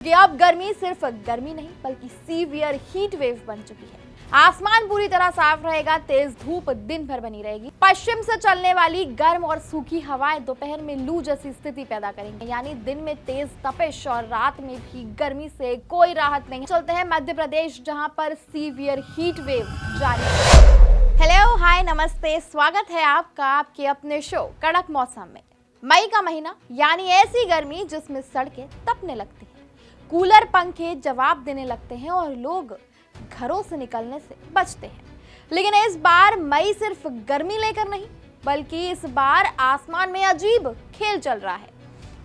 कि अब गर्मी सिर्फ गर्मी नहीं बल्कि सीवियर हीट वेव बन चुकी है। आसमान पूरी तरह साफ रहेगा, तेज धूप दिन भर बनी रहेगी। पश्चिम से चलने वाली गर्म और सूखी हवाएं दोपहर में लू जैसी स्थिति पैदा करेंगी, यानी दिन में तेज तपिश और रात में भी गर्मी से कोई राहत नहीं। चलते हैं मध्य प्रदेश, जहां पर सीवियर हीट वेव जारी है। हेलो, हाय, नमस्ते, स्वागत है आपका आपके अपने शो कड़क मौसम में। मई का महीना यानी ऐसी गर्मी जिसमें सड़कें तपने लगती हैं, कूलर पंखे जवाब देने लगते हैं और लोग घरों से निकलने से बचते हैं। लेकिन इस बार मई सिर्फ गर्मी लेकर नहीं, बल्कि इस बार आसमान में अजीब खेल चल रहा है।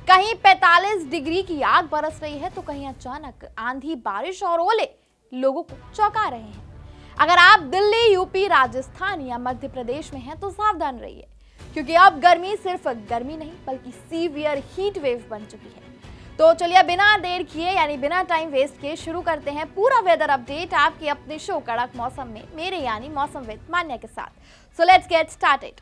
कहीं 45 डिग्री की आग बरस रही है तो कहीं अचानक आंधी, बारिश और ओले लोगों को चौंका रहे हैं। अगर आप दिल्ली, यूपी, राजस्थान या मध्य प्रदेश में हैं तो सावधान रहिए, क्योंकि अब गर्मी सिर्फ गर्मी नहीं बल्कि सीवियर हीट वेव बन चुकी है। तो चलिए बिना देर किए यानी बिना टाइम वेस्ट किए शुरू करते हैं पूरा वेदर अपडेट आपके अपने शो कड़क मौसम में, मेरे यानी मौसमविद मान्या के साथ। So let's get started.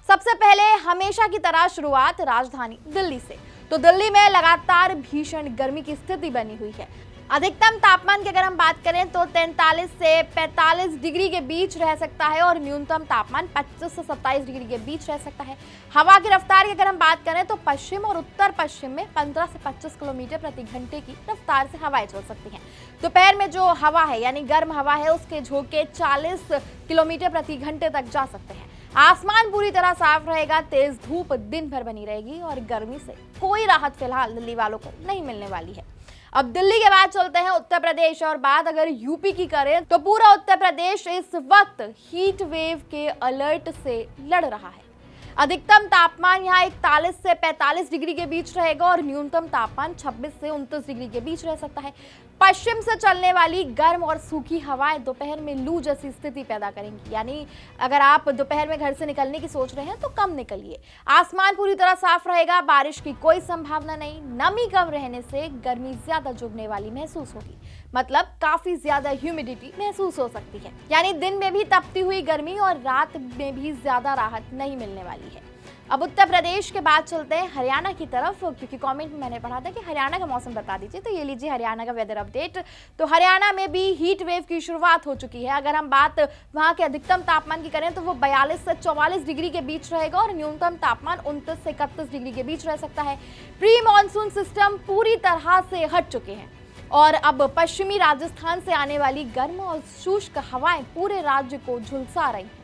सबसे पहले हमेशा की तरह शुरुआत राजधानी दिल्ली से। तो दिल्ली में लगातार भीषण गर्मी की स्थिति बनी हुई है। अधिकतम तापमान की अगर हम बात करें तो 43 से 45 डिग्री के बीच रह सकता है और न्यूनतम तापमान 25 से 27 डिग्री के बीच रह सकता है। हवा की रफ्तार की अगर हम बात करें तो पश्चिम और उत्तर पश्चिम में 15 से 25 किलोमीटर प्रति घंटे की रफ्तार से हवाएं चल सकती हैं। दोपहर में जो हवा है यानी गर्म हवा है, उसके झोंके 40 किलोमीटर प्रति घंटे तक जा सकते हैं। आसमान पूरी तरह साफ रहेगा, तेज धूप दिन भर बनी रहेगी और गर्मी से कोई राहत फिलहाल दिल्ली वालों को नहीं मिलने वाली है। अब दिल्ली के बाद चलते हैं उत्तर प्रदेश, और बात अगर यूपी की करें तो पूरा उत्तर प्रदेश इस वक्त हीट वेव के अलर्ट से लड़ रहा है। अधिकतम तापमान यहाँ 41 से 45 डिग्री के बीच रहेगा और न्यूनतम तापमान 26 से 29 डिग्री के बीच रह सकता है। पश्चिम से चलने वाली गर्म और सूखी हवाएं दोपहर में लू जैसी स्थिति पैदा करेंगी, यानी अगर आप दोपहर में घर से निकलने की सोच रहे हैं तो कम निकलिए। आसमान पूरी तरह साफ रहेगा, बारिश की कोई संभावना नहीं। नमी कम रहने से गर्मी ज्यादा चुभने वाली महसूस होगी, मतलब काफी ज्यादा ह्यूमिडिटी महसूस हो सकती है, यानी दिन में भी तपती हुई गर्मी और रात में भी ज्यादा राहत नहीं मिलने वाली है। अब उत्तर प्रदेश के बाद चलते हैं हरियाणा की तरफ, क्योंकि कमेंट में मैंने पढ़ा था कि हरियाणा का मौसम बता दीजिए, तो ये लीजिए हरियाणा का वेदर अपडेट। तो हरियाणा में भी हीट वेव की शुरुआत हो चुकी है। अगर हम बात वहां के अधिकतम तापमान की करें तो वो 42 से 44 डिग्री के बीच रहेगा और न्यूनतम तापमान 29 से 31 डिग्री के बीच रह सकता है। प्री मानसून सिस्टम पूरी तरह से हट चुके हैं और अब पश्चिमी राजस्थान से आने वाली गर्म और शुष्क हवाएं पूरे राज्य को झुलसा रही हैं।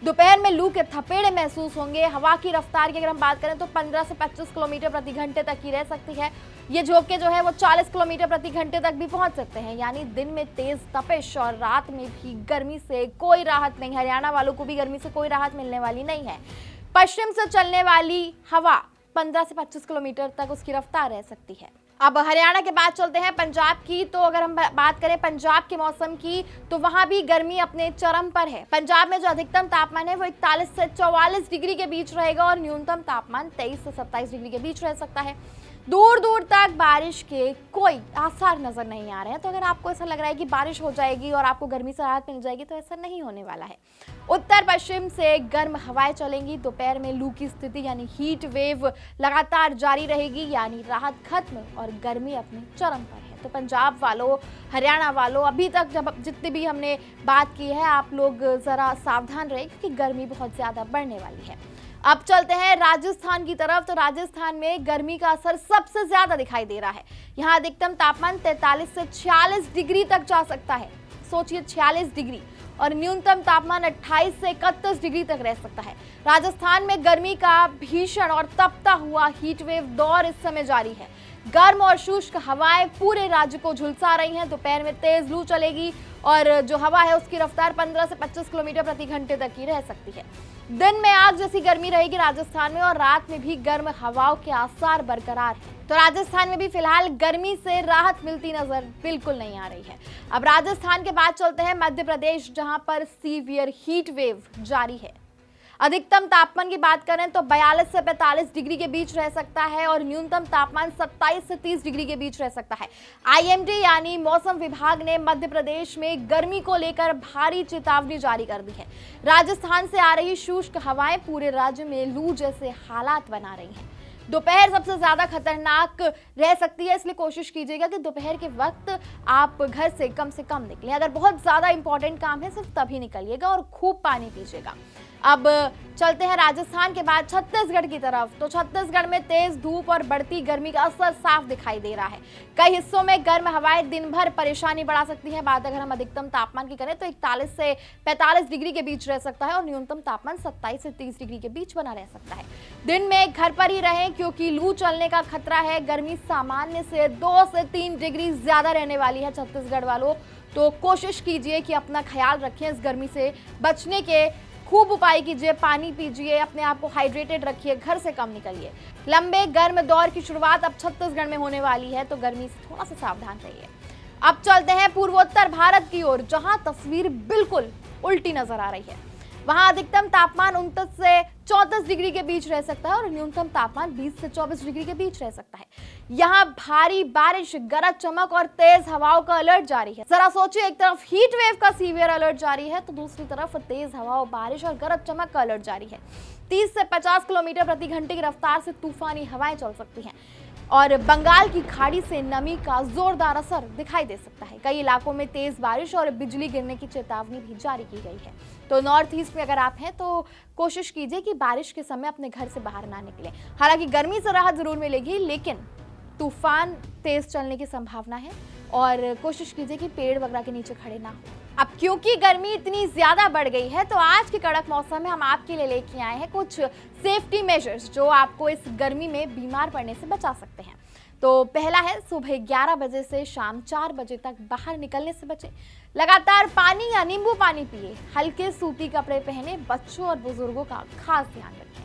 दोपहर में लू के थपेड़े महसूस होंगे। हवा की रफ्तार की अगर हम बात करें तो 15 से 25 किलोमीटर प्रति घंटे तक की रह सकती है। ये झोंके जो है वो 40 किलोमीटर प्रति घंटे तक भी पहुंच सकते हैं, यानी दिन में तेज तपिश और रात में भी गर्मी से कोई राहत नहीं। हरियाणा वालों को भी गर्मी से कोई राहत मिलने वाली नहीं है। पश्चिम से चलने वाली हवा 15 से 25 किलोमीटर तक उसकी रफ्तार रह सकती है। अब हरियाणा के बाद चलते हैं पंजाब की। तो अगर हम बात करें पंजाब के मौसम की तो वहां भी गर्मी अपने चरम पर है। पंजाब में जो अधिकतम तापमान है वो 41 से 44 डिग्री के बीच रहेगा और न्यूनतम तापमान 23 से 27 डिग्री के बीच रह सकता है। दूर दूर तक बारिश के कोई आसार नजर नहीं आ रहे हैं। तो अगर आपको ऐसा लग रहा है कि बारिश हो जाएगी और आपको गर्मी से राहत मिल जाएगी, तो ऐसा नहीं होने वाला है। उत्तर पश्चिम से गर्म हवाएं चलेंगी। दोपहर में लू की स्थिति यानी हीट वेव लगातार जारी रहेगी, यानी राहत खत्म और गर्मी अपने चरम पर है। तो पंजाब वालों, हरियाणा वालों, अभी तक जब जितनी भी हमने बात की है, आप लोग जरा सावधान रहे क्योंकि गर्मी बहुत ज्यादा बढ़ने वाली है। अब चलते हैं राजस्थान की तरफ। तो राजस्थान में गर्मी का असर सबसे ज्यादा दिखाई दे रहा है। यहाँ अधिकतम तापमान 43 से 46 डिग्री तक जा सकता है। सोचिए 46 डिग्री, और न्यूनतम तापमान 28 से 31 डिग्री तक रह सकता है। राजस्थान में गर्मी का भीषण और तपता हुआ हीट वेव दौर इस समय जारी है। गर्म और शुष्क हवाएं पूरे राज्य को झुलसा रही हैं। दोपहर में तेज लू चलेगी और जो हवा है उसकी रफ्तार 15 से 25 किलोमीटर प्रति घंटे तक की रह सकती है। दिन में आग जैसी गर्मी रहेगी राजस्थान में और रात में भी गर्म हवाओं के आसार बरकरार हैं। तो राजस्थान में भी फिलहाल गर्मी से राहत मिलती नजर बिल्कुल नहीं आ रही है। अब राजस्थान के बाद चलते हैं मध्य प्रदेश, जहां पर सीवियर हीट वेव जारी है। अधिकतम तापमान की बात करें तो 42 से 45 डिग्री के बीच रह सकता है और न्यूनतम तापमान 27 से 30 डिग्री के बीच रह सकता है। आईएमडी यानी मौसम विभाग ने मध्य प्रदेश में गर्मी को लेकर भारी चेतावनी जारी कर दी है। राजस्थान से आ रही शुष्क हवाएं पूरे राज्य में लू जैसे हालात बना रही हैं। दोपहर सबसे ज्यादा खतरनाक रह सकती है, इसलिए कोशिश कीजिएगा कि दोपहर के वक्त आप घर से कम निकलें। अगर बहुत ज्यादा इंपॉर्टेंट काम है सिर्फ तभी निकलिएगा और खूब पानी पीजिएगा। अब चलते हैं राजस्थान के बाद छत्तीसगढ़ की तरफ। तो छत्तीसगढ़ में तेज धूप और बढ़ती गर्मी का असर साफ दिखाई दे रहा है। कई हिस्सों में गर्म हवाएं दिन भर परेशानी बढ़ा सकती हैं। बात अगर हम अधिकतम तापमान की करें तो 41 से 45 डिग्री के बीच रह सकता है और न्यूनतम तापमान 27 से 30 डिग्री के बीच बना रह सकता है। दिन में घर पर ही रहें क्योंकि लू चलने का खतरा है। गर्मी सामान्य से 2 से 3 डिग्री ज्यादा रहने वाली है छत्तीसगढ़ वालों, तो कोशिश कीजिए कि अपना ख्याल रखें। इस गर्मी से बचने के खूब उपाय कीजिए, पानी पीजिए, अपने आप को हाइड्रेटेड रखिए, घर से कम निकलिए। लंबे गर्म दौर की शुरुआत अब छत्तीसगढ़ में होने वाली है, तो गर्मी से थोड़ा सा सावधान रहिए। अब चलते हैं पूर्वोत्तर भारत की ओर, जहां तस्वीर बिल्कुल उल्टी नजर आ रही है। वहां अधिकतम तापमान 29 से 34 डिग्री के बीच रह सकता है और न्यूनतम तापमान 20 से 24 डिग्री के बीच रह सकता है। यहाँ भारी बारिश, गरज चमक और तेज हवाओं का अलर्ट जारी है। जरा सोचिए, एक तरफ हीट वेव का सीवियर अलर्ट जारी है तो दूसरी तरफ तेज हवाओं, बारिश और गरज चमक का अलर्ट जारी है। 30 से 50 किलोमीटर प्रति घंटे की रफ्तार से तूफानी हवाएं चल सकती हैं और बंगाल की खाड़ी से नमी का जोरदार असर दिखाई दे सकता है। कई इलाकों में तेज बारिश और बिजली गिरने की चेतावनी भी जारी की गई है। तो नॉर्थ ईस्ट में अगर आप हैं तो कोशिश कीजिए कि बारिश के समय अपने घर से बाहर ना निकलें। हालांकि गर्मी से राहत जरूर मिलेगी, लेकिन तूफान तेज चलने की संभावना है और कोशिश कीजिए कि पेड़ वगैरह के नीचे खड़े ना हो। अब क्योंकि गर्मी इतनी ज्यादा बढ़ गई है, तो आज के कड़क मौसम में हम आपके लिए लेके आए हैं कुछ सेफ्टी मेजर्स जो आपको इस गर्मी में बीमार पड़ने से बचा सकते हैं। तो पहला है, सुबह 11 बजे से शाम 4 बजे तक बाहर निकलने से बचें। लगातार पानी या नींबू पानी पिए। हल्के सूती कपड़े पहने। बच्चों और बुजुर्गों का खास ध्यान रखें।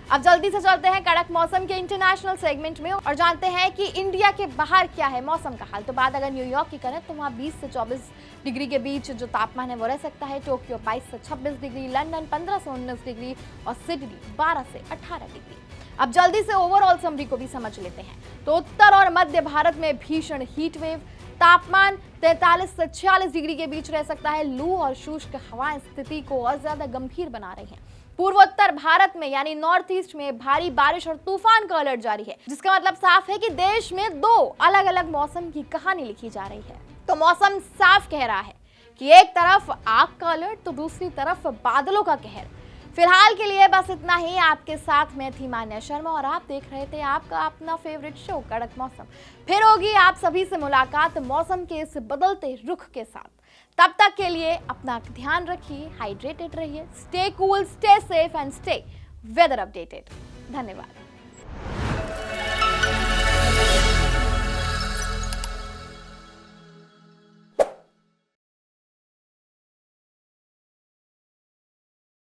अब जल्दी से चलते हैं कड़क मौसम के इंटरनेशनल सेगमेंट में और जानते हैं कि इंडिया के बाहर क्या है मौसम का हाल। तो बात अगर न्यूयॉर्क की करें तो वहाँ 20 से 24 डिग्री के बीच जो तापमान है वो रह सकता है। टोक्यो 22 से 26 डिग्री, लंदन 15 से 19 डिग्री और सिडनी 12 से 18 डिग्री। अब जल्दी से ओवरऑल समरी को भी समझ लेते हैं। तो उत्तर और मध्य भारत में भीषण हीट वेव, तापमान 43 से 46 डिग्री के बीच रह सकता है। लू और शुष्क हवाएं स्थिति को और ज्यादा गंभीर बना रही हैं। पूर्वोत्तर भारत में यानी नॉर्थ ईस्ट में भारी बारिश और तूफान का अलर्ट जारी है, जिसका मतलब साफ है कि देश में 2 अलग अलग मौसम की कहानी लिखी जा रही है। तो मौसम साफ कह रहा है कि एक तरफ आग का अलर्ट तो दूसरी तरफ बादलों का कहर। फिलहाल के लिए बस इतना ही। आपके साथ मैं थी मान्या शर्मा और आप देख रहे थे आपका अपना फेवरेट शो कड़क मौसम। फिर होगी आप सभी से मुलाकात मौसम के इस बदलते रुख के साथ। तब तक के लिए अपना ध्यान रखिए, हाइड्रेटेड रहिए, stay cool, stay safe and stay weather updated. धन्यवाद।